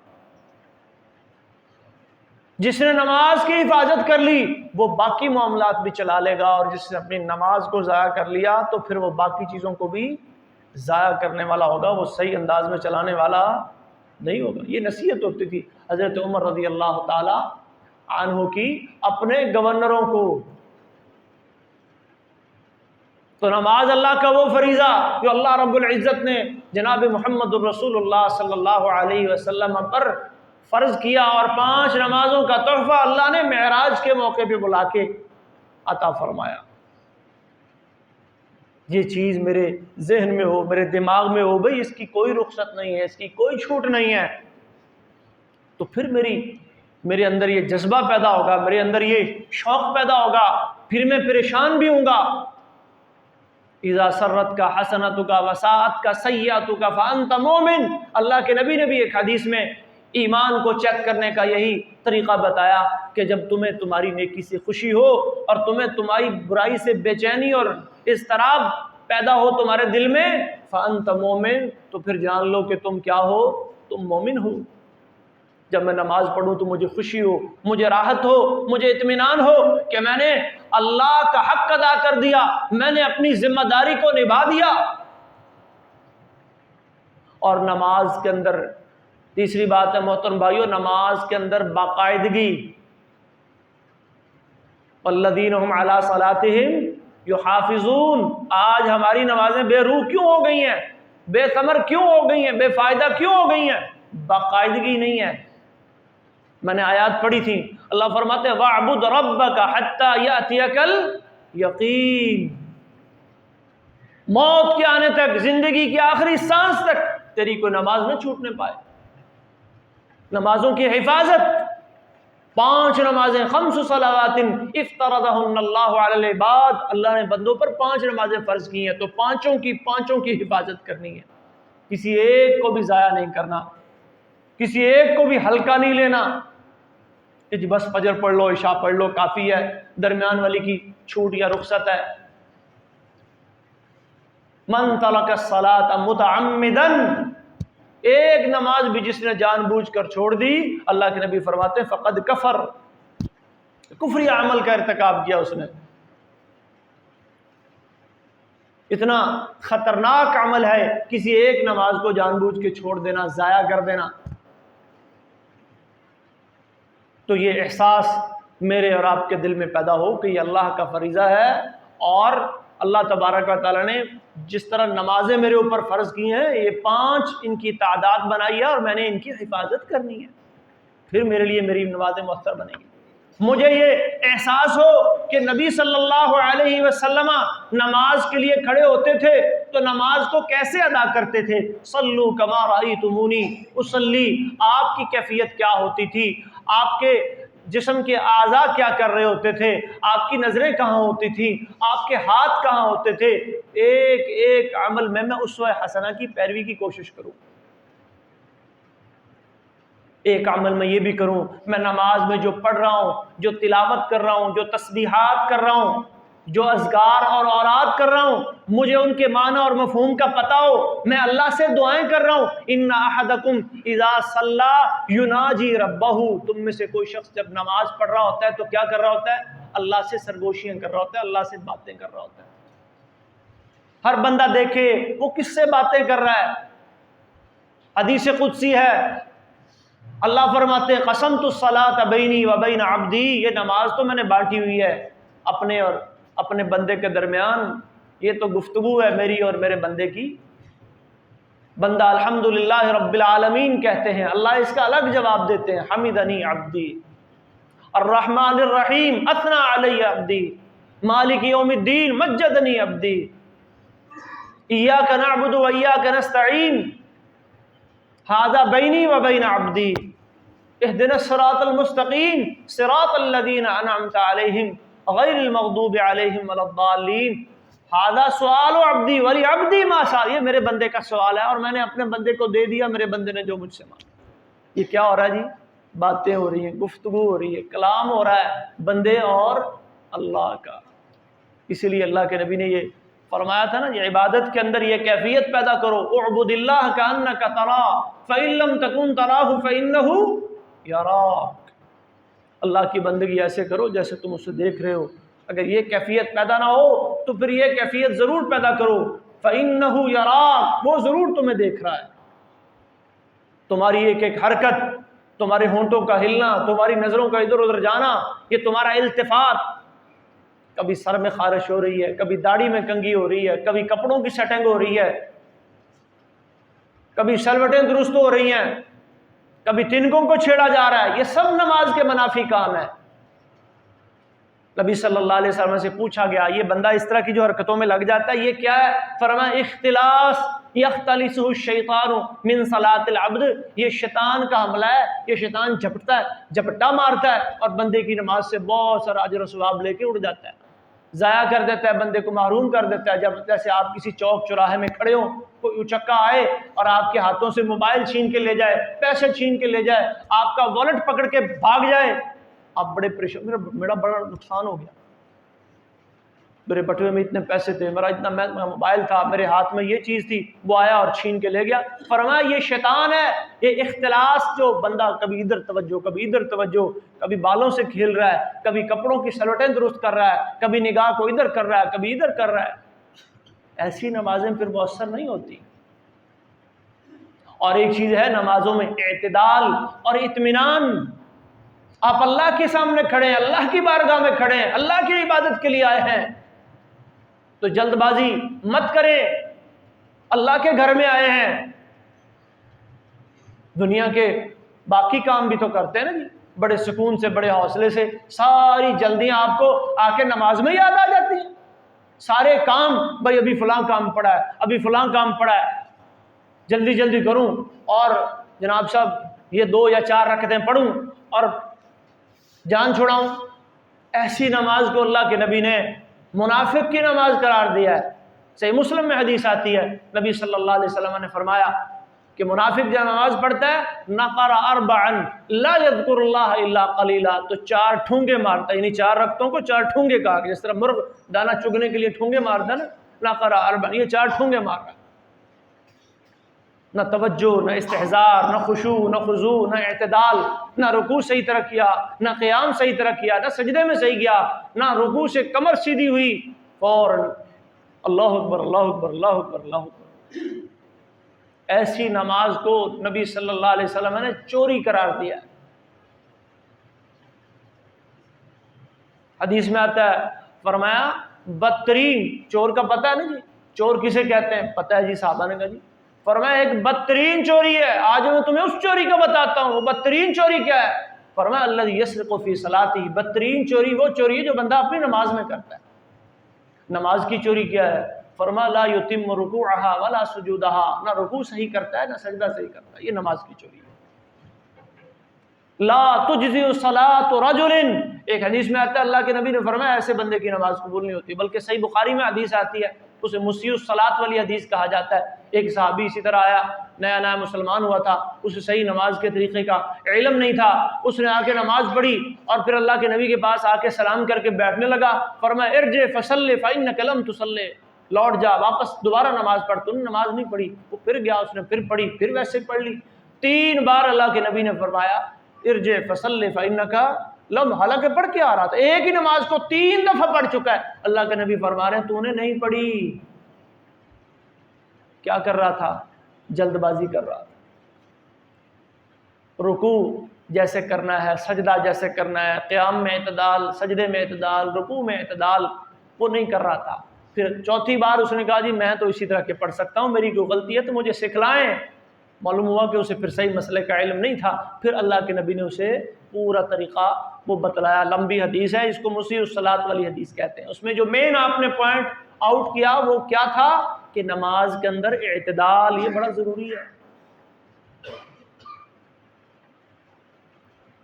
جس نے نماز کی حفاظت کر لی وہ باقی معاملات بھی چلا لے گا، اور جس نے اپنی نماز کو ضائع کر لیا تو پھر وہ باقی چیزوں کو بھی ضائع کرنے والا ہوگا، وہ صحیح انداز میں چلانے والا نہیں ہوگا۔ یہ نصیحت ہوتی تھی حضرت عمر رضی اللہ تعالی عنہ کی اپنے گورنروں کو۔ تو نماز اللہ کا وہ فریضہ جو اللہ رب العزت نے جناب محمد الرسول اللہ صلی اللہ علیہ وسلم پر فرض کیا، اور 5 نمازوں کا تحفہ اللہ نے معراج کے موقع پہ بلا کے عطا فرمایا۔ یہ چیز میرے ذہن میں ہو، میرے دماغ میں ہو، بھئی اس کی کوئی رخصت نہیں ہے، اس کی کوئی چھوٹ نہیں ہے، تو پھر میرے اندر یہ جذبہ پیدا ہوگا، میرے اندر یہ شوق پیدا ہوگا، پھر میں پریشان بھی ہوں گا۔ اذا سرت کا حسنت کا وساعت کا سیئات کا فانت مومن، اللہ کے نبی نے بھی ایک حدیث میں ایمان کو چیک کرنے کا یہی طریقہ بتایا کہ جب تمہیں تمہاری نیکی سے خوشی ہو اور تمہیں تمہاری برائی سے بے چینی اور اضطراب پیدا ہو تمہارے دل میں، فانت مومن، تو پھر جان لو کہ تم کیا ہو، تم مومن ہو۔ جب میں نماز پڑھوں تو مجھے خوشی ہو، مجھے راحت ہو، مجھے اطمینان ہو کہ میں نے اللہ کا حق ادا کر دیا، میں نے اپنی ذمہ داری کو نبھا دیا۔ اور نماز کے اندر تیسری بات ہے محترم بھائیو، نماز کے اندر باقاعدگی، والذین هم علی صلاتهم یحافظون۔ آج ہماری نمازیں بے روح کیوں ہو گئی ہیں، بے ثمر کیوں ہو گئی ہیں، بے فائدہ کیوں ہو گئی ہیں؟ باقاعدگی نہیں ہے۔ میں نے آیات پڑھی تھی، اللہ فرماتے ہیں وَاعْبُدْ رَبَّكَ حَتَّى يَأْتِيَكَ الْيَقِينُ، موت کے آنے تک، زندگی کی آخری سانس تک تیری کوئی نماز نہ چھوٹنے پائے۔ نمازوں کی حفاظت، 5 نمازیں، 5 صلوات افترضہن اللہ علی العباد، اللہ نے بندوں پر 5 نمازیں فرض کی ہیں، تو پانچوں کی حفاظت کرنی ہے، کسی ایک کو بھی ضائع نہیں کرنا، کسی ایک کو بھی ہلکا نہیں لینا کہ جی بس فجر پڑھ لو، عشاء پڑھ لو کافی ہے، درمیان والی کی چھوٹ یا رخصت ہے۔ من ترک الصلاۃ متعمدا، ایک نماز بھی جس نے جان بوجھ کر چھوڑ دی، اللہ کے نبی فرماتے ہیں فقد کفر، کفری عمل کا ارتکاب کیا اس نے۔ اتنا خطرناک عمل ہے کسی ایک نماز کو جان بوجھ کے چھوڑ دینا، ضائع کر دینا۔ تو یہ احساس میرے اور آپ کے دل میں پیدا ہو کہ یہ اللہ کا فریضہ ہے، اور اللہ تبارک و تعالیٰ نے جس طرح نمازیں میرے اوپر فرض کی ہیں، یہ 5 ان کی تعداد بنائی ہے، اور میں نے ان کی حفاظت کرنی ہے، پھر میرے لیے میری نمازیں مؤثر بنیں گی۔ مجھے یہ احساس ہو کہ نبی صلی اللہ علیہ وسلم نماز کے لیے کھڑے ہوتے تھے تو نماز کو کیسے ادا کرتے تھے، صلو کما رأیتمونی اصلی، آپ کی کیفیت کیا ہوتی تھی، آپ کے جسم کے اعضاء کیا کر رہے ہوتے تھے، آپ کی نظریں کہاں ہوتی تھیں، آپ کے ہاتھ کہاں ہوتے تھے، ایک ایک عمل میں اسوہ حسنہ کی پیروی کی کوشش کروں۔ ایک عمل میں یہ بھی کروں، میں نماز میں جو پڑھ رہا ہوں، جو تلاوت کر رہا ہوں، جو تسبیحات کر رہا ہوں، جو اذکار اور اوراد کر رہا ہوں، مجھے ان کے معنی اور مفہوم کا پتہ ہو، میں اللہ سے دعائیں کر رہا ہوں۔ ان احدکم اذا صلی یناجی ربہ، تم میں سے کوئی شخص جب نماز پڑھ رہا ہوتا ہے تو کیا کر رہا ہوتا ہے؟ اللہ سے سرگوشیاں کر رہا ہوتا ہے، اللہ سے باتیں کر رہا ہوتا ہے۔ ہر بندہ دیکھے وہ کس سے باتیں کر رہا ہے۔ حدیث قدسی ہے، اللہ فرماتے ہیں قسمت الصلاۃ بینی و بین عبدی، یہ نماز تو میں نے بانٹی ہوئی ہے اپنے اور اپنے بندے کے درمیان، یہ تو گفتگو ہے میری اور میرے بندے کی۔ بندہ الحمدللہ رب العالمین کہتے ہیں، اللہ اس کا الگ جواب دیتے ہیں، حمدنی عبدی، الرحمن الرحیم اثنا علی عبدی، مالک یوم الدین مجدنی عبدی، ایاک نعبد و ایاک نستعین، ھذا بینی و بین عبدی، اہدنا الصراط المستقیم صراط الذین انعمت علیہم غیر المغضوب علیہم ولا الضالین، ھذا سؤال عبدی ولی عبدی ما سأل، یہ میرے بندے کا سوال ہے اور میں نے اپنے بندے کو دے دیا، میرے بندے نے جو مجھ سے مانگا۔ یہ کیا ہو رہا ہے جی؟ باتیں ہو رہی ہیں، گفتگو ہو رہی ہے، کلام ہو رہا ہے بندے اور اللہ کا۔ اسی لیے اللہ کے نبی نے یہ فرمایا تھا نا، یہ عبادت کے اندر یہ کیفیت پیدا کرو، اعبد اللہ کأنک تراہ فإن لم تکن تراہ فإنہ یراک، اللہ کی بندگی ایسے کرو جیسے تم اسے دیکھ رہے ہو۔ اگر یہ کیفیت پیدا نہ ہو تو پھر یہ کیفیت ضرور پیدا کرو، فإنہ یراک، وہ ضرور تمہیں دیکھ رہا ہے۔ تمہاری ایک ایک حرکت، تمہارے ہونٹوں کا ہلنا، تمہاری نظروں کا ادھر ادھر جانا، یہ تمہارا التفات، کبھی سر میں خارش ہو رہی ہے، کبھی داڑھی میں کنگھی ہو رہی ہے، کبھی کپڑوں کی سیٹنگ ہو رہی ہے، کبھی سلوٹیں درست ہو رہی ہیں، کبھی تنکوں کو چھیڑا جا رہا ہے، یہ سب نماز کے منافی کام ہے۔ نبی صلی اللہ علیہ وسلم سے پوچھا گیا، یہ بندہ اس طرح کی جو حرکتوں میں لگ جاتا ہے یہ کیا ہے؟ فرمایا اختلاس یختلسہ الشیطان من صلاۃ العبد، یہ شیطان کا حملہ ہے، یہ شیطان جھپٹتا ہے، جھپٹا مارتا ہے اور بندے کی نماز سے بہت سارا اجر و ثواب لے کے اڑ جاتا ہے، ضائع کر دیتا ہے، بندے کو محروم کر دیتا ہے۔ جب جیسے آپ کسی چوک چوراہے میں کھڑے ہو، کوئی اچکا آئے اور آپ کے ہاتھوں سے موبائل چھین کے لے جائے، پیسے چھین کے لے جائے، آپ کا والٹ پکڑ کے بھاگ جائے، آپ بڑے پریشان، میرا بڑا نقصان ہو گیا، میرے بٹوے میں اتنے پیسے تھے، میرا اتنا موبائل تھا، میرے ہاتھ میں یہ چیز تھی، وہ آیا اور چھین کے لے گیا۔ فرمایا یہ شیطان ہے، یہ اختلاس، جو بندہ کبھی ادھر توجہ، کبھی ادھر توجہ، کبھی بالوں سے کھیل رہا ہے، کبھی کپڑوں کی سلوٹیں درست کر رہا ہے، کبھی نگاہ کو ادھر کر رہا ہے، کبھی ادھر کر رہا ہے، ایسی نمازیں پھر مؤثر نہیں ہوتی۔ اور ایک چیز ہے نمازوں میں اعتدال اور اطمینان۔ آپ اللہ کے سامنے کھڑے ہیں، اللہ کی بارگاہ میں کھڑے ہیں، اللہ کی عبادت کے لیے آئے ہیں، تو جلد بازی مت کریں، اللہ کے گھر میں آئے ہیں، دنیا کے باقی کام بھی تو کرتے ہیں نا جی، بڑے سکون سے، بڑے حوصلے سے، ساری جلدیاں آپ کو آ کے نماز میں یاد آ جاتی ہیں، سارے کام، بھائی ابھی فلاں کام پڑا ہے، ابھی فلاں کام پڑا ہے، جلدی جلدی کروں اور جناب صاحب یہ 2 یا 4 رکعتیں پڑھوں اور جان چھڑاؤں۔ ایسی نماز کو اللہ کے نبی نے منافق کی نماز قرار دیا ہے۔ صحیح مسلم میں حدیث آتی ہے، نبی صلی اللہ علیہ وسلم نے فرمایا کہ منافق جب نماز پڑھتا ہے نقر 4 لا یذکر اللہ الا قلیلا، تو 4 ٹھونگے مارتا ہے، یعنی 4 رکعتوں کو 4 ٹھونگے کہا کہ جس طرح مرغ دانا چگنے کے لیے ٹھونگے مارتا ہے نا، نقر 4، یہ 4 ٹھونگے مار رہا ہے، نہ توجہ، نہ استحضار، نہ خشوع، نہ خضوع، نہ اعتدال، نہ رکوع صحیح طرح کیا، نہ قیام صحیح طرح کیا، نہ سجدے میں صحیح کیا، نہ رکوع سے کمر سیدھی ہوئی، فوراً اللہ اکبر اللہ اکبر اللہ اکبر اللہ اکبر۔ ایسی نماز کو نبی صلی اللہ علیہ وسلم نے چوری قرار دیا۔ حدیث میں آتا ہے، فرمایا بدترین چور کا پتہ ہے نا جی، چور کسے کہتے ہیں پتہ ہے جی، صحابہ نے کہا جی، فرمایا ایک بدترین چوری ہے، آج میں تمہیں اس چوری کا بتاتا ہوں، وہ بدترین چوری کیا ہے؟ فرمایا الذی یسرق فی صلاتہ، بدترین چوری وہ چوری ہے جو بندہ اپنی نماز میں کرتا ہے۔ نماز کی چوری کیا ہے؟ فرمایا لا یتم رکوعہا ولا سجودہا، نہ رکوع صحیح کرتا ہے نہ سجدہ صحیح کرتا ہے، یہ نماز کی چوری ہے۔ لا تجزی الصلاۃ رجل، ایک حدیث میں آتا ہے اللہ کے نبی نے فرمایا ایسے بندے کی نماز قبول نہیں ہوتی، بلکہ صحیح بخاری میں حدیث آتی ہے، اسے مسیء الصلاۃ والی حدیث کہا جاتا ہے۔ ایک صحابی اسی طرح آیا، نیا نیا مسلمان ہوا تھا، اسے صحیح نماز کے طریقے کا علم نہیں تھا، اس نے آ کے نماز پڑھی اور پھر اللہ کے نبی کے پاس آ کے سلام کر کے بیٹھنے لگا، فرمایا ارجع فصلی فإنک لم تصلی، لوٹ جا، واپس دوبارہ نماز پڑھ، تو نے نماز نہیں پڑھی۔ وہ پھر گیا، اس نے پھر پڑھی، پھر ویسے پڑھ لی، 3 بار اللہ کے نبی نے فرمایا ارجع فصلی فإنک لم، حالانکہ پڑھ کے آ رہا تھا، ایک ہی نماز کو 3 دفعہ پڑھ چکا ہے، اللہ کے نبی فرما رہے ہیں تو نے نہیں پڑھی، کیا کر رہا تھا؟ جلد بازی کر رہا تھا۔ رکوع جیسے کرنا ہے، سجدہ جیسے کرنا ہے، قیام میں اعتدال، سجدے میں اعتدال، رکوع میں اعتدال، وہ نہیں کر رہا تھا۔ پھر چوتھی بار اس نے کہا جی میں تو اسی طرح کے پڑھ سکتا ہوں، میری کوئی غلطی ہے تو مجھے سکھلائیں۔ معلوم ہوا کہ اسے پھر صحیح مسئلے کا علم نہیں تھا۔ پھر اللہ کے نبی نے اسے پورا طریقہ وہ بتلایا۔ لمبی حدیث ہے، اس کو مسیح الصلاۃ والی حدیث کہتے ہیں۔ اس میں جو مین آپ نے پوائنٹ آؤٹ کیا وہ کیا تھا کہ نماز کے اندر اعتدال یہ بڑا ضروری ہے۔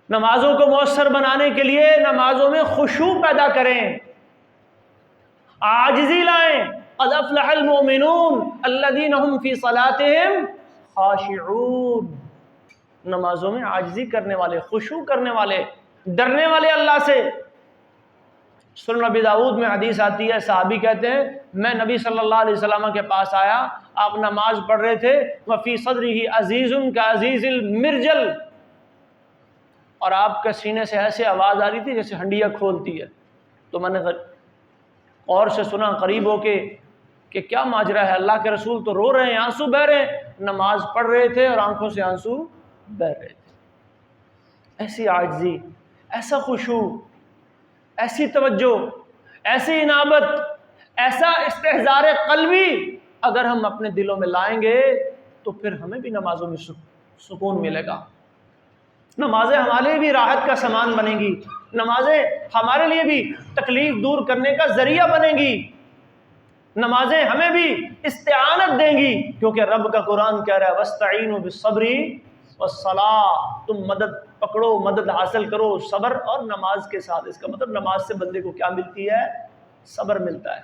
نمازوں کو مؤثر بنانے کے لیے نمازوں میں خشوع پیدا کریں، عاجزی لائیں۔ قد افلح المؤمنون الذین هم فی صلاتهم خاشعون۔ نمازوں میں عاجزی کرنے والے، خشوع کرنے والے، ڈرنے والے اللہ سے۔ سنن نبی داؤد میں حدیث آتی ہے، صحابی کہتے ہیں میں نبی صلی اللہ علیہ وسلم کے پاس آیا، آپ نماز پڑھ رہے تھے، وفی صدرہ عزیز کعزیز المرجل، اور آپ کے سینے سے ایسے آواز آ رہی تھی جیسے ہنڈیا کھولتی ہے۔ تو میں نے غور سے سنا قریب ہو کے کہ کیا ماجرا ہے، اللہ کے رسول تو رو رہے ہیں، آنسو بہہ رہے ہیں، نماز پڑھ رہے تھے اور آنکھوں سے آنسو بہہ رہے تھے۔ ایسی عاجزی، ایسا خشوع، ایسی توجہ، ایسی انابت، ایسا استحضار قلبی اگر ہم اپنے دلوں میں لائیں گے تو پھر ہمیں بھی نمازوں میں سکون ملے گا۔ نمازیں ہمارے لیے بھی راحت کا سامان بنیں گی، نمازیں ہمارے لیے بھی تکلیف دور کرنے کا ذریعہ بنیں گی، نمازیں ہمیں بھی استعانت دیں گی، کیونکہ رب کا قرآن کہہ رہا ہے وَاسْتَعِینُوا بِالصَّبْرِ وَالصَّلَاةِ، تم مدد پکڑو، مدد حاصل کرو صبر اور نماز کے ساتھ۔ اس کا مطلب نماز سے بندے کو کیا ملتی ہے؟ صبر ملتا ہے،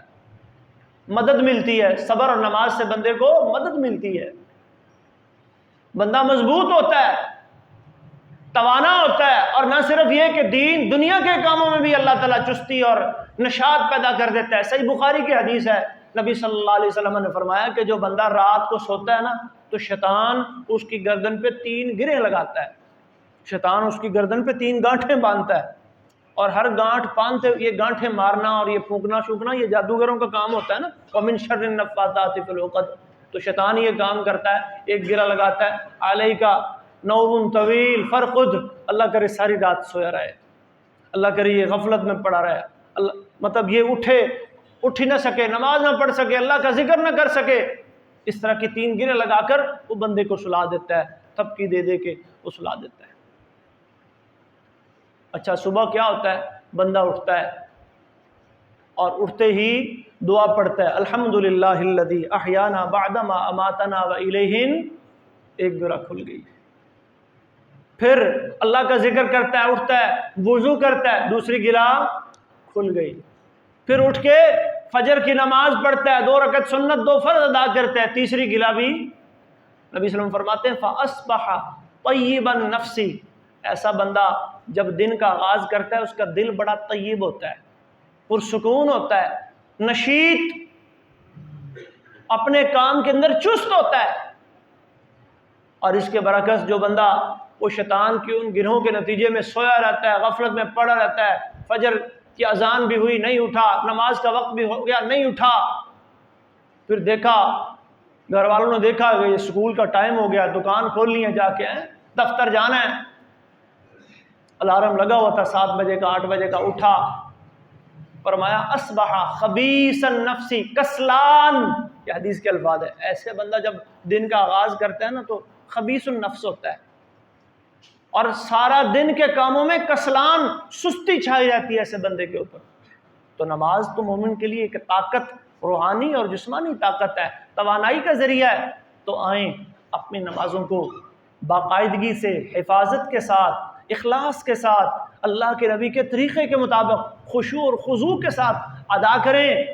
مدد ملتی ہے۔ صبر اور نماز سے بندے کو مدد ملتی ہے، بندہ مضبوط ہوتا ہے، توانا ہوتا ہے، اور نہ صرف یہ کہ دین دنیا کے کاموں میں بھی اللہ تعالیٰ چستی اور نشاط پیدا کر دیتا ہے۔ صحیح بخاری کی حدیث ہے، نبی صلی اللہ علیہ وسلم نے فرمایا کہ جو بندہ رات کو سوتا ہے نا تو شیطان اس کی گردن پہ 3 گرہیں لگاتا ہے، شیطان اس کی گردن پہ 3 گانٹھیں باندھتا ہے، اور ہر گانٹھ باندھتے یہ گانٹھیں مارنا اور یہ پھونکنا شونکنا یہ جادوگروں کا کام ہوتا ہے نا، وَمِن شَرِّ النَّفَّاثَاتِ فِی الْعُقَدِ، تو شیطان یہ کام کرتا ہے، ایک گرہ لگاتا ہے، علیکا نوم طویل فرقد، اللہ کرے ساری رات سویا رہے، اللہ کرے یہ غفلت میں پڑا رہے، مطلب یہ اٹھ ہی نہ سکے، نماز نہ پڑھ سکے، اللہ کا ذکر نہ کر سکے۔ اس طرح کی 3 گرہ لگا کر وہ بندے کو سلا دیتا ہے، تھپکی دے دے کے وہ سلا دیتا ہے۔ اچھا صبح کیا ہوتا ہے؟ بندہ اٹھتا ہے اور اٹھتے ہی دعا پڑھتا ہے، الحمدللہ الذی احیانا بعدما اماتنا والیہ، ایک گرہ کھل گئی۔ پھر اللہ کا ذکر کرتا ہے، اٹھتا ہے، وضو کرتا ہے، دوسری گرہ کھل گئی۔ پھر اٹھ کے فجر کی نماز پڑھتا ہے، 2 رکعت سنت 2 فرض ادا کرتا ہے، تیسری گرہ بھی نبی صلی اللہ علیہ وسلم فرماتے ہیں فَأَصْبَحَ طَيِّبًا نَفْسِ، ایسا بندہ جب دن کا آغاز کرتا ہے اس کا دل بڑا طیب ہوتا ہے، پرسکون ہوتا ہے، نشیط، اپنے کام کے اندر چست ہوتا ہے۔ اور اس کے برعکس جو بندہ وہ شیطان کی ان گرہوں کے نتیجے میں سویا رہتا ہے، غفلت میں پڑا رہتا ہے، فجر کی اذان بھی ہوئی نہیں اٹھا، نماز کا وقت بھی ہو گیا نہیں اٹھا، پھر دیکھا گھر والوں نے دیکھا کہ یہ اسکول کا ٹائم ہو گیا، دکان کھولنی ہے، جا کے دفتر جانا ہے، الارم لگا ہوا تھا 7 بجے کا 8 بجے کا، اٹھا، فرمایا اصبح خبیث النفس کسلان، یہ حدیث کے الفاظ ہے۔ ایسے بندہ جب دن کا آغاز کرتا ہے نا تو خبیث النفس ہوتا ہے، اور سارا دن کے کاموں میں کسلان، سستی چھائی رہتی ہے ایسے بندے کے اوپر۔ تو نماز تو مومن کے لیے ایک طاقت، روحانی اور جسمانی طاقت ہے، توانائی کا ذریعہ ہے۔ تو آئیں اپنی نمازوں کو باقاعدگی سے، حفاظت کے ساتھ، اخلاص کے ساتھ، اللہ کے نبی کے طریقے کے مطابق خشوع اور خضوع کے ساتھ ادا کریں،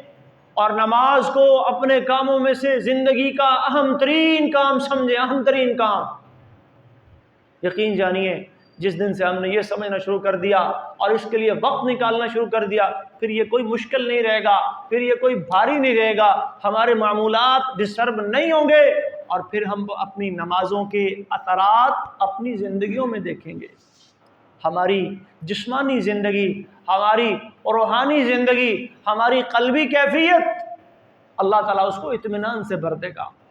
اور نماز کو اپنے کاموں میں سے زندگی کا اہم ترین کام سمجھیں، اہم ترین کام۔ یقین جانیے جس دن سے ہم نے یہ سمجھنا شروع کر دیا اور اس کے لیے وقت نکالنا شروع کر دیا، پھر یہ کوئی مشکل نہیں رہے گا، پھر یہ کوئی بھاری نہیں رہے گا، ہمارے معمولات ڈسٹرب نہیں ہوں گے، اور پھر ہم اپنی نمازوں کے اثرات اپنی زندگیوں میں دیکھیں گے۔ ہماری جسمانی زندگی، ہماری روحانی زندگی، ہماری قلبی کیفیت، اللہ تعالیٰ اس کو اطمینان سے بھر دے گا،